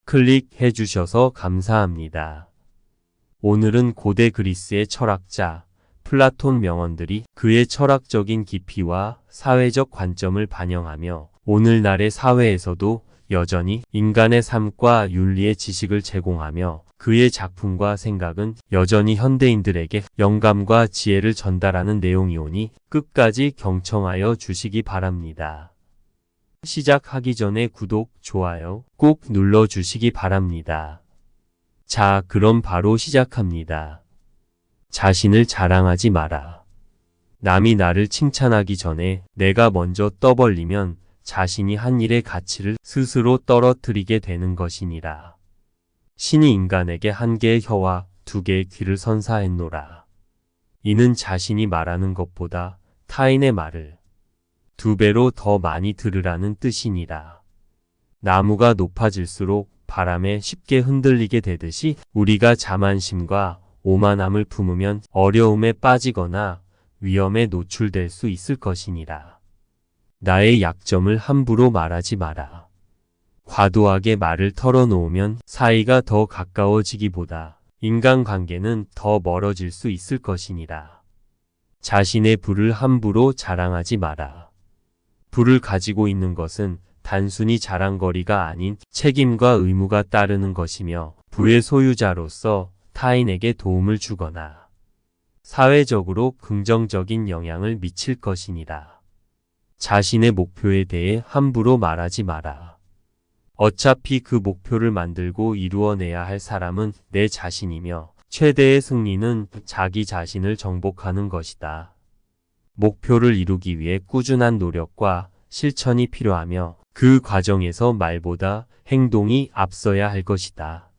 클릭해 주셔서 감사합니다. 오늘은 고대 그리스의 철학자 플라톤 명언들이 그의 철학적인 깊이와 사회적 관점을 반영하며 오늘날의 사회에서도 여전히 인간의 삶과 윤리의 지식을 제공하며 그의 작품과 생각은 여전히 현대인들에게 영감과 지혜를 전달하는 내용이오니 끝까지 경청하여 주시기 바랍니다. 시작하기 전에 구독, 좋아요 꼭 눌러주시기 바랍니다. 자, 그럼 바로 시작합니다. 자신을 자랑하지 마라. 남이 나를 칭찬하기 전에 내가 먼저 떠벌리면 자신이 한 일의 가치를 스스로 떨어뜨리게 되는 것이니라. 신이 인간에게 한 개의 혀와 두 개의 귀를 선사했노라. 이는 자신이 말하는 것보다 타인의 말을 두 배로 더 많이 들으라는 뜻이니라. 나무가 높아질수록 바람에 쉽게 흔들리게 되듯이 우리가 자만심과 오만함을 품으면 어려움에 빠지거나 위험에 노출될 수 있을 것이니라. 나의 약점을 함부로 말하지 마라. 과도하게 말을 털어놓으면 사이가 더 가까워지기보다 인간관계는 더 멀어질 수 있을 것이니라. 자신의 부를 함부로 자랑하지 마라. 부를 가지고 있는 것은 단순히 자랑거리가 아닌 책임과 의무가 따르는 것이며 부의 소유자로서 타인에게 도움을 주거나 사회적으로 긍정적인 영향을 미칠 것이니라. 자신의 목표에 대해 함부로 말하지 마라. 어차피 그 목표를 만들고 이루어내야 할 사람은 내 자신이며 최대의 승리는 자기 자신을 정복하는 것이다. 목표를 이루기 위해 꾸준한 노력과 실천이 필요하며 그 과정에서 말보다 행동이 앞서야 할 것이다.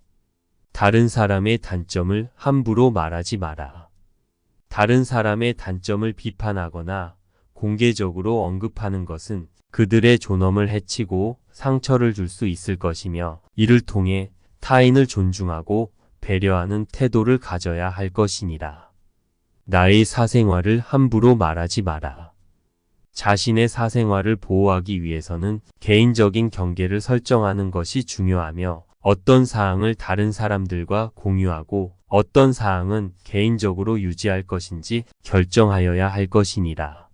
다른 사람의 단점을 함부로 말하지 마라. 다른 사람의 단점을 비판하거나 공개적으로 언급하는 것은 그들의 존엄을 해치고 상처를 줄 수 있을 것이며 이를 통해 타인을 존중하고 배려하는 태도를 가져야 할 것이니라. 나의 사생활을 함부로 말하지 마라. 자신의 사생활을 보호하기 위해서는 개인적인 경계를 설정하는 것이 중요하며 어떤 사항을 다른 사람들과 공유하고 어떤 사항은 개인적으로 유지할 것인지 결정하여야 할 것이니라.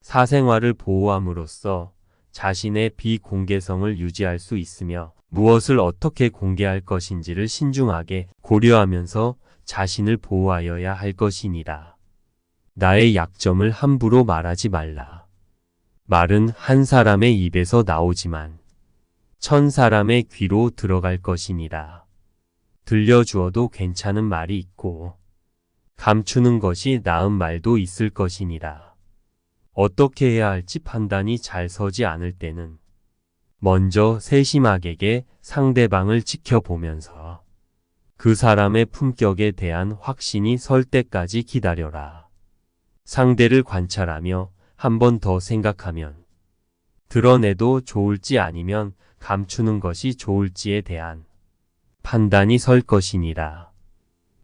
사생활을 보호함으로써 자신의 비공개성을 유지할 수 있으며 무엇을 어떻게 공개할 것인지를 신중하게 고려하면서 자신을 보호하여야 할 것이니라. 나의 약점을 함부로 말하지 말라. 말은 한 사람의 입에서 나오지만 1000사람의 귀로 들어갈 것이니라. 들려주어도 괜찮은 말이 있고 감추는 것이 나은 말도 있을 것이니라. 어떻게 해야 할지 판단이 잘 서지 않을 때는 먼저 세심하게 상대방을 지켜보면서 그 사람의 품격에 대한 확신이 설 때까지 기다려라. 상대를 관찰하며 한 번 더 생각하면 드러내도 좋을지 아니면 감추는 것이 좋을지에 대한 판단이 설 것이니라.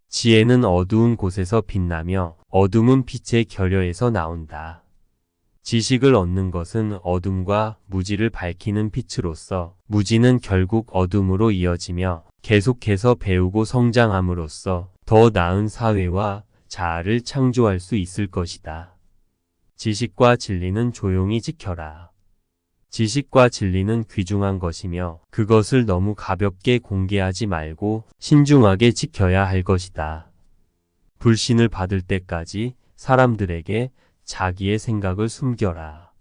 지혜는 어두운 곳에서 빛나며 어둠은 빛의 결여에서 나온다. 지식을 얻는 것은 어둠과 무지를 밝히는 빛으로서 무지는 결국 어둠으로 이어지며 계속해서 배우고 성장함으로써 더 나은 사회와 자아를 창조할 수 있을 것이다. 지식과 진리는 조용히 지켜라. 지식과 진리는 귀중한 것이며 그것을 너무 가볍게 공개하지 말고 신중하게 지켜야 할 것이다. 불신을 받을 때까지 사람들에게 자기의 생각을 숨겨라.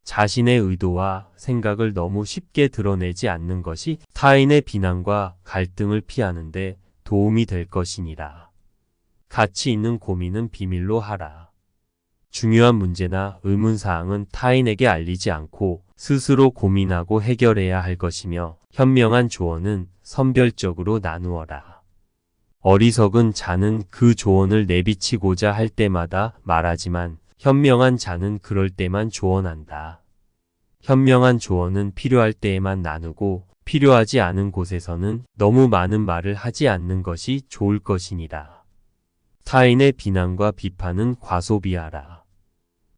자신의 의도와 생각을 너무 쉽게 드러내지 않는 것이 타인의 비난과 갈등을 피하는 데 도움이 될 것이니라. 가치 있는 고민은 비밀로 하라. 중요한 문제나 의문사항은 타인에게 알리지 않고 스스로 고민하고 해결해야 할 것이며 현명한 조언은 선별적으로 나누어라. 어리석은 자는 그 조언을 내비치고자 할 때마다 말하지만 현명한 자는 그럴 때만 조언한다. 현명한 조언은 필요할 때에만 나누고 필요하지 않은 곳에서는 너무 많은 말을 하지 않는 것이 좋을 것이니라. 타인의 비난과 비판은 과소비하라.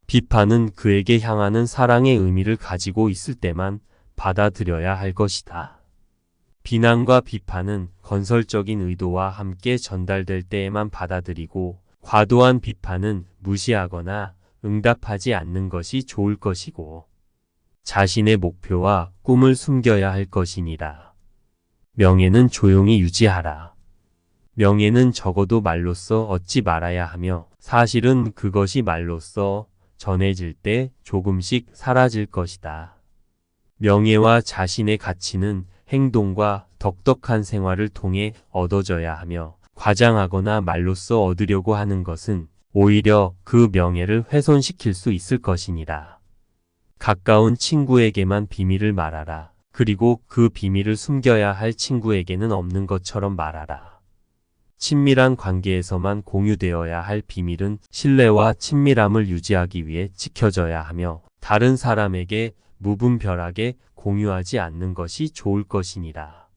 비판은 그에게 향하는 사랑의 의미를 가지고 있을 때만 받아들여야 할 것이다. 비난과 비판은 건설적인 의도와 함께 전달될 때에만 받아들이고 과도한 비판은 무시하거나 응답하지 않는 것이 좋을 것이고 자신의 목표와 꿈을 숨겨야 할 것이니라. 명예는 조용히 유지하라. 명예는 적어도 말로써 얻지 말아야 하며 사실은 그것이 말로써 전해질 때 조금씩 사라질 것이다. 명예와 자신의 가치는 행동과 덕덕한 생활을 통해 얻어져야 하며 과장하거나 말로써 얻으려고 하는 것은 오히려 그 명예를 훼손시킬 수 있을 것이니라. 가까운 친구에게만 비밀을 말하라. 그리고 그 비밀을 숨겨야 할 친구에게는 없는 것처럼 말하라. 친밀한 관계에서만 공유되어야 할 비밀은 신뢰와 친밀함을 유지하기 위해 지켜져야 하며 다른 사람에게 무분별하게 공유하지 않는 것이 좋을 것이니라.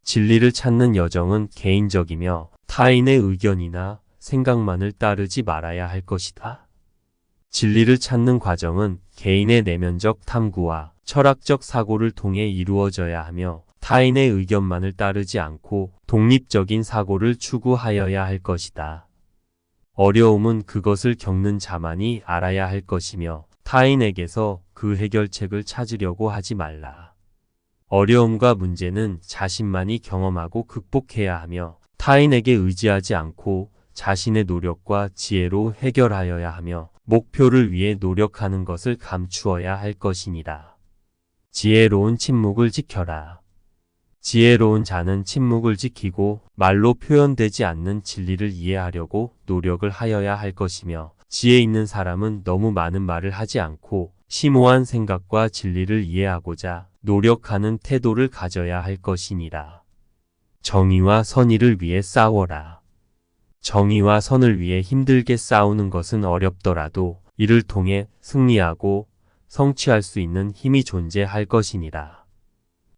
진리를 찾는 여정은 개인적이며 타인의 의견이나 생각만을 따르지 말아야 할 것이다. 진리를 찾는 과정은 개인의 내면적 탐구와 철학적 사고를 통해 이루어져야 하며 타인의 의견만을 따르지 않고 독립적인 사고를 추구하여야 할 것이다. 어려움은 그것을 겪는 자만이 알아야 할 것이며 타인에게서 그 해결책을 찾으려고 하지 말라. 어려움과 문제는 자신만이 경험하고 극복해야 하며 타인에게 의지하지 않고 자신의 노력과 지혜로 해결하여야 하며 목표를 위해 노력하는 것을 감추어야 할 것이니라. 지혜로운 침묵을 지켜라. 지혜로운 자는 침묵을 지키고 말로 표현되지 않는 진리를 이해하려고 노력을 하여야 할 것이며 지혜 있는 사람은 너무 많은 말을 하지 않고 심오한 생각과 진리를 이해하고자 노력하는 태도를 가져야 할 것이니라. 정의와 선의를 위해 싸워라. 정의와 선을 위해 힘들게 싸우는 것은 어렵더라도 이를 통해 승리하고 성취할 수 있는 힘이 존재할 것이니라.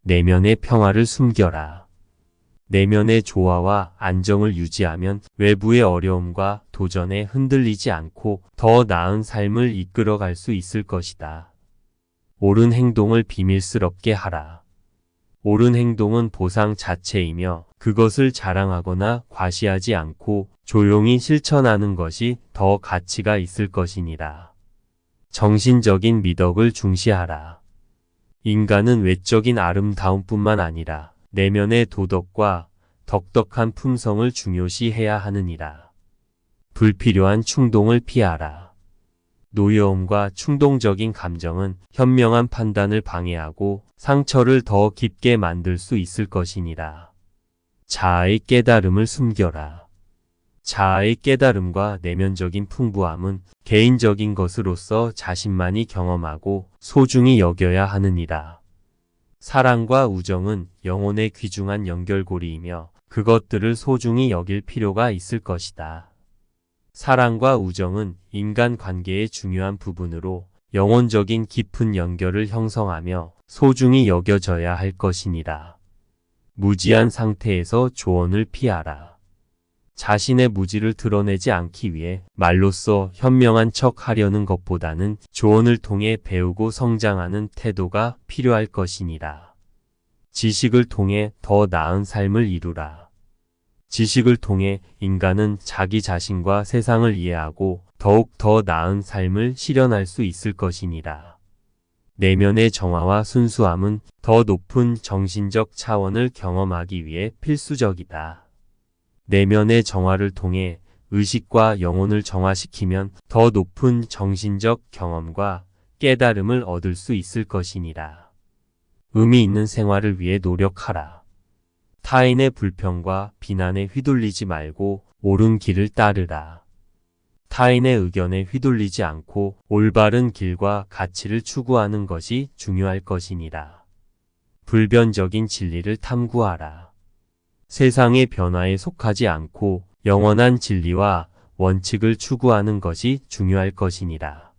내면의 평화를 숨겨라. 내면의 조화와 안정을 유지하면 외부의 어려움과 도전에 흔들리지 않고 더 나은 삶을 이끌어갈 수 있을 것이다. 옳은 행동을 비밀스럽게 하라. 옳은 행동은 보상 자체이며 그것을 자랑하거나 과시하지 않고 조용히 실천하는 것이 더 가치가 있을 것이니라. 정신적인 미덕을 중시하라. 인간은 외적인 아름다움뿐만 아니라 내면의 도덕과 덕덕한 품성을 중요시해야 하느니라. 불필요한 충동을 피하라. 노여움과 충동적인 감정은 현명한 판단을 방해하고 상처를 더 깊게 만들 수 있을 것이니라. 자아의 깨달음을 숨겨라. 자아의 깨달음과 내면적인 풍부함은 개인적인 것으로서 자신만이 경험하고 소중히 여겨야 하느니라. 사랑과 우정은 영혼의 귀중한 연결고리이며 그것들을 소중히 여길 필요가 있을 것이다. 사랑과 우정은 인간 관계의 중요한 부분으로 영혼적인 깊은 연결을 형성하며 소중히 여겨져야 할 것이니라. 무지한 상태에서 조언을 피하라. 자신의 무지를 드러내지 않기 위해 말로써 현명한 척 하려는 것보다는 조언을 통해 배우고 성장하는 태도가 필요할 것이니라. 지식을 통해 더 나은 삶을 이루라. 지식을 통해 인간은 자기 자신과 세상을 이해하고 더욱 더 나은 삶을 실현할 수 있을 것이니라. 내면의 정화와 순수함은 더 높은 정신적 차원을 경험하기 위해 필수적이다. 내면의 정화를 통해 의식과 영혼을 정화시키면 더 높은 정신적 경험과 깨달음을 얻을 수 있을 것이니라. 의미 있는 생활을 위해 노력하라. 타인의 불평과 비난에 휘둘리지 말고 옳은 길을 따르라. 타인의 의견에 휘둘리지 않고 올바른 길과 가치를 추구하는 것이 중요할 것이니라. 불변적인 진리를 탐구하라. 세상의 변화에 속하지 않고 영원한 진리와 원칙을 추구하는 것이 중요할 것이니라.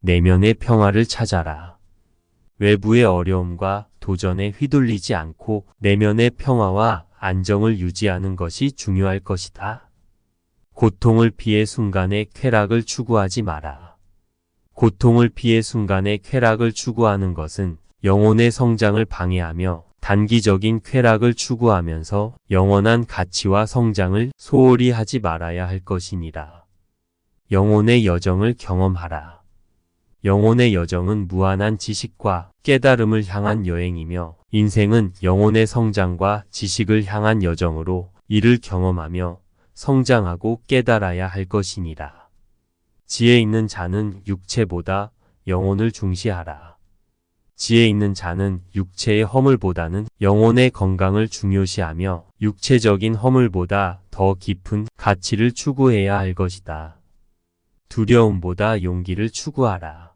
내면의 평화를 찾아라. 외부의 어려움과 도전에 휘둘리지 않고 내면의 평화와 안정을 유지하는 것이 중요할 것이다. 고통을 피해 순간의 쾌락을 추구하지 마라. 고통을 피해 순간의 쾌락을 추구하는 것은 영혼의 성장을 방해하며 단기적인 쾌락을 추구하면서 영원한 가치와 성장을 소홀히 하지 말아야 할 것이니라. 영혼의 여정을 경험하라. 영혼의 여정은 무한한 지식과 깨달음을 향한 여행이며 인생은 영혼의 성장과 지식을 향한 여정으로 이를 경험하며 성장하고 깨달아야 할 것이니라. 지혜 있는 자는 육체보다 영혼을 중시하라. 지혜 있는 자는 육체의 허물보다는 영혼의 건강을 중요시하며 육체적인 허물보다 더 깊은 가치를 추구해야 할 것이다. 두려움보다 용기를 추구하라.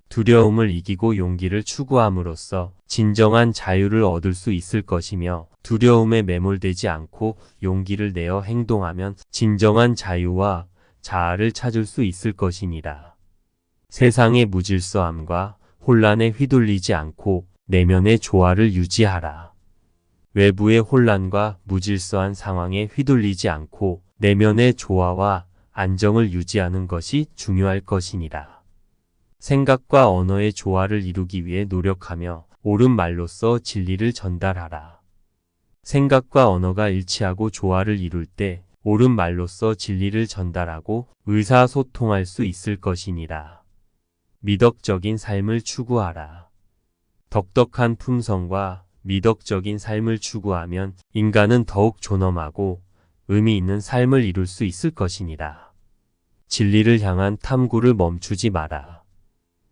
두려움을 이기고 용기를 추구함으로써 진정한 자유를 얻을 수 있을 것이며 두려움에 매몰되지 않고 용기를 내어 행동하면 진정한 자유와 자아를 찾을 수 있을 것이니라. 세상의 무질서함과 혼란에 휘둘리지 않고 내면의 조화를 유지하라. 외부의 혼란과 무질서한 상황에 휘둘리지 않고 내면의 조화와 안정을 유지하는 것이 중요할 것이니라. 생각과 언어의 조화를 이루기 위해 노력하며 옳은 말로써 진리를 전달하라. 생각과 언어가 일치하고 조화를 이룰 때 옳은 말로써 진리를 전달하고 의사소통할 수 있을 것이니라. 미덕적인 삶을 추구하라. 덕덕한 품성과 미덕적인 삶을 추구하면 인간은 더욱 존엄하고 의미 있는 삶을 이룰 수 있을 것이니라. 진리를 향한 탐구를 멈추지 마라.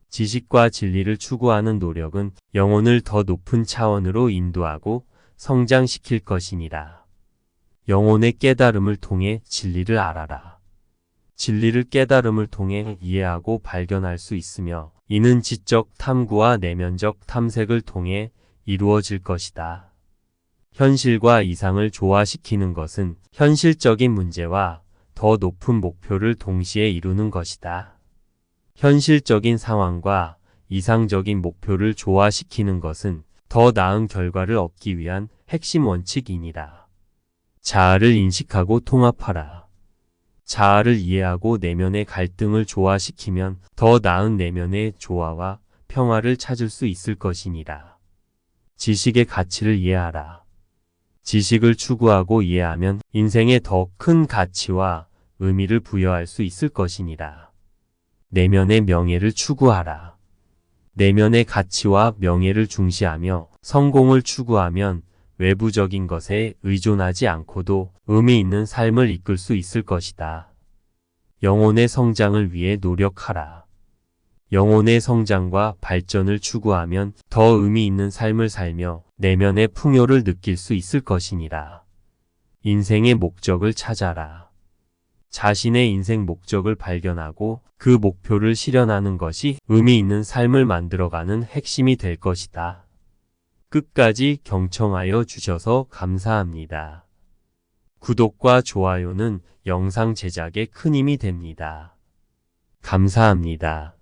지식과 진리를 추구하는 노력은 영혼을 더 높은 차원으로 인도하고 성장시킬 것이니라. 영혼의 깨달음을 통해 진리를 알아라. 진리를 깨달음을 통해 이해하고 발견할 수 있으며 이는 지적 탐구와 내면적 탐색을 통해 이루어질 것이다. 현실과 이상을 조화시키는 것은 현실적인 문제와 더 높은 목표를 동시에 이루는 것이다. 현실적인 상황과 이상적인 목표를 조화시키는 것은 더 나은 결과를 얻기 위한 핵심 원칙이니라. 자아를 인식하고 통합하라. 자아를 이해하고 내면의 갈등을 조화시키면 더 나은 내면의 조화와 평화를 찾을 수 있을 것이니라. 지식의 가치를 이해하라. 지식을 추구하고 이해하면 인생에 더 큰 가치와 의미를 부여할 수 있을 것이니라. 내면의 명예를 추구하라. 내면의 가치와 명예를 중시하며 성공을 추구하면 외부적인 것에 의존하지 않고도 의미 있는 삶을 이끌 수 있을 것이다. 영혼의 성장을 위해 노력하라. 영혼의 성장과 발전을 추구하면 더 의미 있는 삶을 살며 내면의 풍요를 느낄 수 있을 것이니라. 인생의 목적을 찾아라. 자신의 인생 목적을 발견하고 그 목표를 실현하는 것이 의미 있는 삶을 만들어가는 핵심이 될 것이다. 끝까지 경청하여 주셔서 감사합니다. 구독과 좋아요는 영상 제작에 큰 힘이 됩니다. 감사합니다.